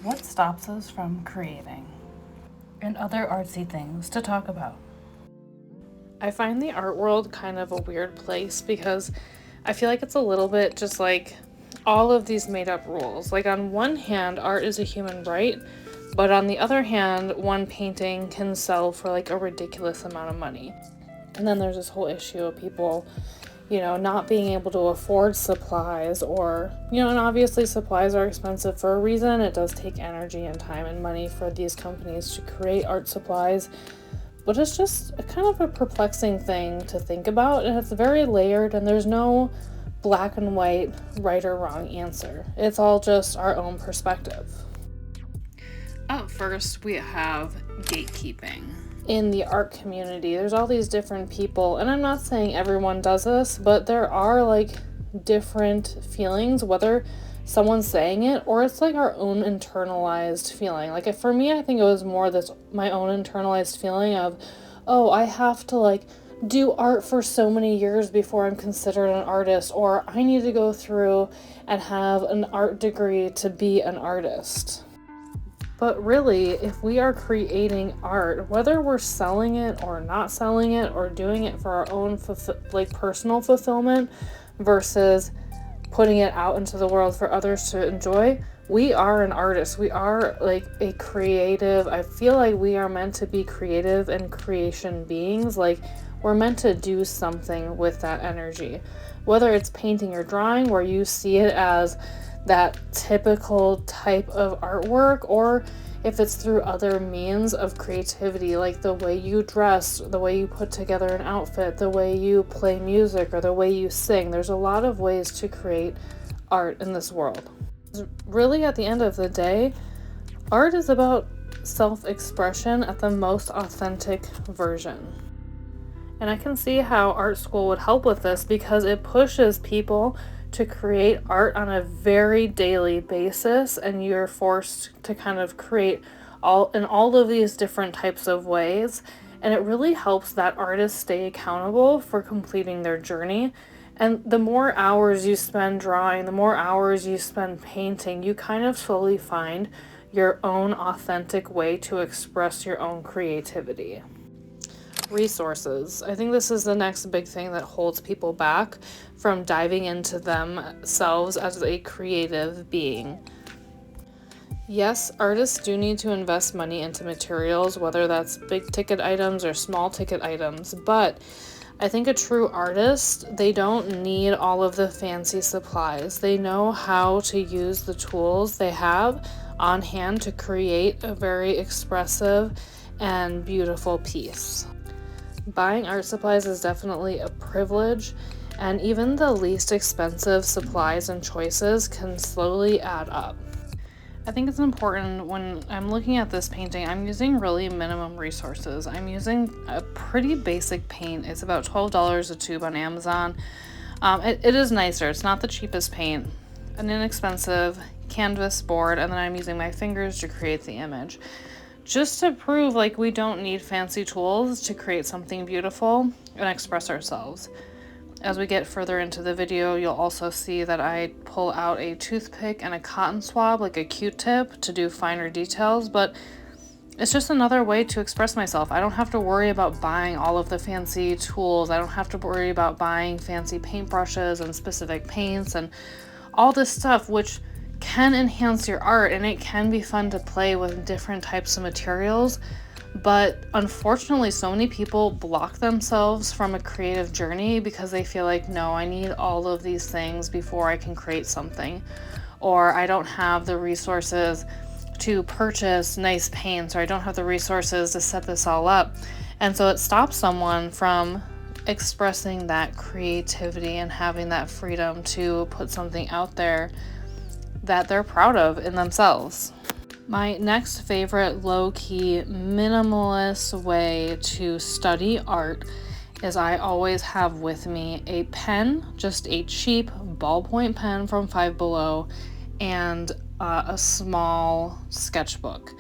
What stops us from creating? And other artsy things to talk about. I find the art world kind of a weird place because I feel like it's a little bit just like all of these made up rules. Like, on one hand, art is a human right, but on the other hand, one painting can sell for like a ridiculous amount of money. And then there's this whole issue of people, not being able to afford supplies, or, and obviously supplies are expensive for a reason. It does take energy and time and money for these companies to create art supplies. But it's just kind of a perplexing thing to think about, and it's very layered, and there's no black and white, right or wrong answer. It's all just our own perspective. Up first, we have gatekeeping. In the art community, there's all these different people, and I'm not saying everyone does this, but there are like different feelings, whether someone's saying it or it's like our own internalized feeling. Like, for me, I think it was more this my own internalized feeling of, oh, I have to like do art for so many years before I'm considered an artist, or I need to go through and have an art degree to be an artist. But really, if we are creating art, whether we're selling it or not selling it, or doing it for our own personal fulfillment versus putting it out into the world for others to enjoy, we are an artist. We are like a creative. I feel like we are meant to be creative and creation beings. Like, we're meant to do something with that energy. Whether it's painting or drawing, where you see it as that typical type of artwork, or if it's through other means of creativity, like the way you dress, the way you put together an outfit, the way you play music, or the way you sing. There's a lot of ways to create art in this world. Really, at the end of the day, art is about self-expression at the most authentic version. And I can see how art school would help with this, because it pushes people to create art on a very daily basis, and you're forced to kind of create all of these different types of ways, and it really helps that artist stay accountable for completing their journey. And the more hours you spend drawing, the more hours you spend painting, you kind of slowly find your own authentic way to express your own creativity. Resources. I think this is the next big thing that holds people back from diving into themselves as a creative being. Yes, artists do need to invest money into materials, whether that's big ticket items or small ticket items, but I think a true artist, they don't need all of the fancy supplies. They know how to use the tools they have on hand to create a very expressive and beautiful piece. Buying art supplies is definitely a privilege, and even the least expensive supplies and choices can slowly add up. I think it's important when I'm looking at this painting, I'm using really minimum resources. I'm using a pretty basic paint. It's about $12 a tube on Amazon. It is nicer. It's not the cheapest paint. An inexpensive canvas board, and then I'm using my fingers to create the image. Just to prove like we don't need fancy tools to create something beautiful and express ourselves. As we get further into the video, you'll also see that I pull out a toothpick and a cotton swab, like a Q-tip, to do finer details, but it's just another way to express myself. I don't have to worry about buying all of the fancy tools. I don't have to worry about buying fancy paintbrushes and specific paints and all this stuff, which can enhance your art, and it can be fun to play with different types of materials. But unfortunately, so many people block themselves from a creative journey because they feel like, no, I need all of these things before I can create something, or I don't have the resources to purchase nice paints, or I don't have the resources to set this all up. And so it stops someone from expressing that creativity and having that freedom to put something out there that they're proud of in themselves. My next favorite low-key minimalist way to study art is I always have with me a pen, just a cheap ballpoint pen from Five Below, and a small sketchbook.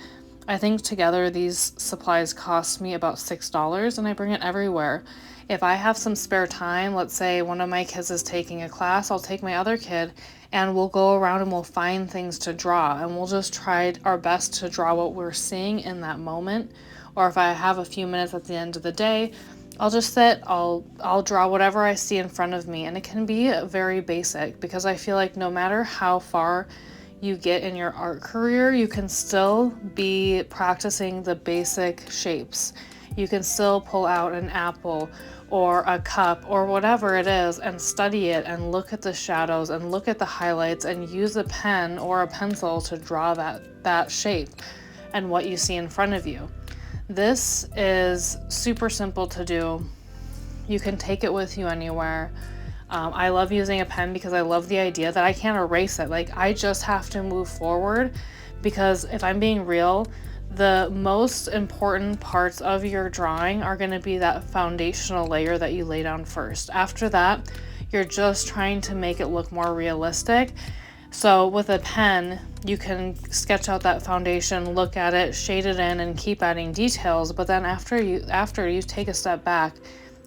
I think together these supplies cost me about $6, and I bring it everywhere. If I have some spare time, let's say one of my kids is taking a class, I'll take my other kid and we'll go around and we'll find things to draw, and we'll just try our best to draw what we're seeing in that moment. Or if I have a few minutes at the end of the day, I'll just sit, I'll draw whatever I see in front of me. And it can be very basic, because I feel like no matter how far you get in your art career, you can still be practicing the basic shapes. You can still pull out an apple or a cup or whatever it is and study it and look at the shadows and look at the highlights and use a pen or a pencil to draw that shape and what you see in front of you. This is super simple to do. You can take it with you anywhere. I love using a pen because I love the idea that I can't erase it. Like, I just have to move forward, because if I'm being real, the most important parts of your drawing are going to be that foundational layer that you lay down first. After that, you're just trying to make it look more realistic. So with a pen, you can sketch out that foundation, look at it, shade it in, and keep adding details. But then after you take a step back,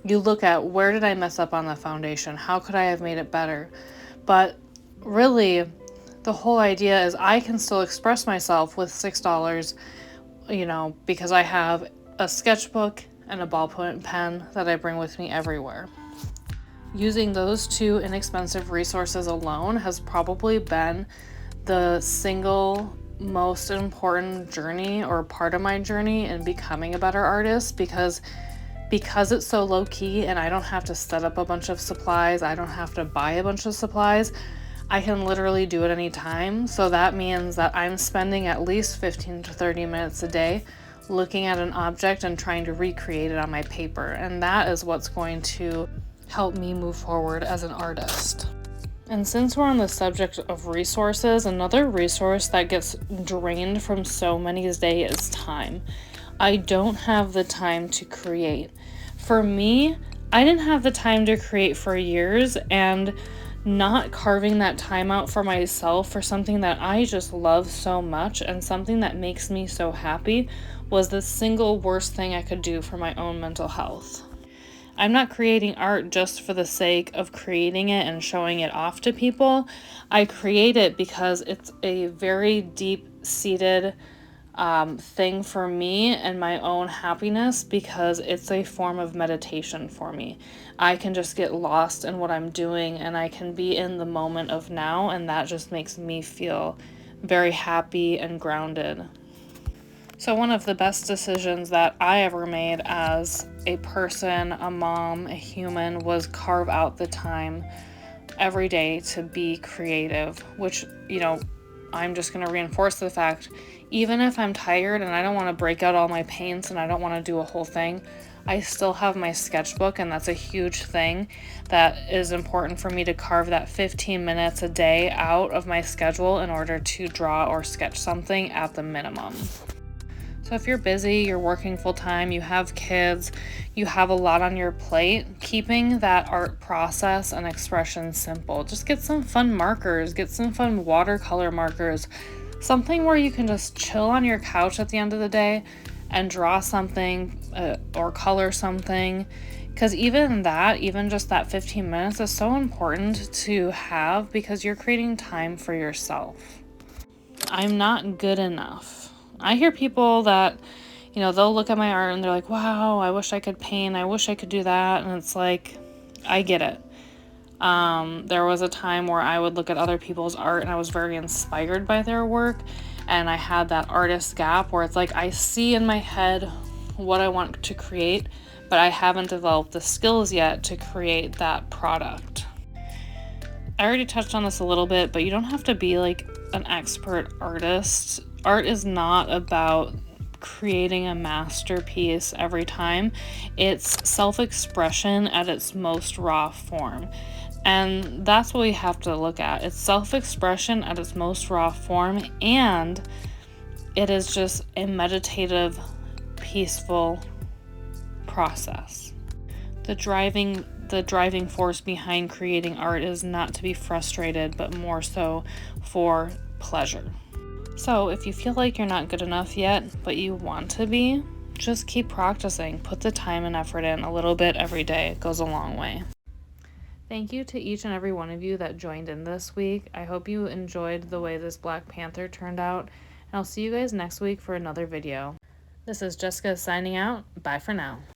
you look at, where did I mess up on the foundation? How could I have made it better? But really, the whole idea is I can still express myself with $6, because I have a sketchbook and a ballpoint pen that I bring with me everywhere. Using those two inexpensive resources alone has probably been the single most important journey, or part of my journey, in becoming a better artist, because it's so low key and I don't have to set up a bunch of supplies, I don't have to buy a bunch of supplies. I can literally do it anytime. So that means that I'm spending at least 15 to 30 minutes a day looking at an object and trying to recreate it on my paper. And that is what's going to help me move forward as an artist. And since we're on the subject of resources, another resource that gets drained from so many days is time. I don't have the time to create. For me, I didn't have the time to create for years, and not carving that time out for myself for something that I just love so much and something that makes me so happy was the single worst thing I could do for my own mental health. I'm not creating art just for the sake of creating it and showing it off to people. I create it because it's a very deep-seated thing for me and my own happiness, because it's a form of meditation for me. I can just get lost in what I'm doing and I can be in the moment of now, and that just makes me feel very happy and grounded. So one of the best decisions that I ever made as a person, a mom, a human, was carve out the time every day to be creative, which, I'm just going to reinforce the fact, even if I'm tired and I don't want to break out all my paints and I don't want to do a whole thing, I still have my sketchbook, and that's a huge thing that is important for me, to carve that 15 minutes a day out of my schedule in order to draw or sketch something at the minimum. So if you're busy, you're working full time, you have kids, you have a lot on your plate, keeping that art process and expression simple. Just get some fun markers, get some fun watercolor markers, something where you can just chill on your couch at the end of the day and draw something or color something. Because even just that 15 minutes is so important to have, because you're creating time for yourself. I'm not good enough. I hear people that, they'll look at my art and they're like, wow, I wish I could paint. I wish I could do that. And it's like, I get it. There was a time where I would look at other people's art and I was very inspired by their work. And I had that artist gap where it's like, I see in my head what I want to create, but I haven't developed the skills yet to create that product. I already touched on this a little bit, but you don't have to be like an expert artist. Art is not about creating a masterpiece every time. It's self-expression at its most raw form. And that's what we have to look at. It's self-expression at its most raw form, and it is just a meditative, peaceful process. The driving force behind creating art is not to be frustrated, but more so for pleasure. So if you feel like you're not good enough yet, but you want to be, just keep practicing. Put the time and effort in a little bit every day. It goes a long way. Thank you to each and every one of you that joined in this week. I hope you enjoyed the way this Black Panther turned out, and I'll see you guys next week for another video. This is Jessica signing out. Bye for now.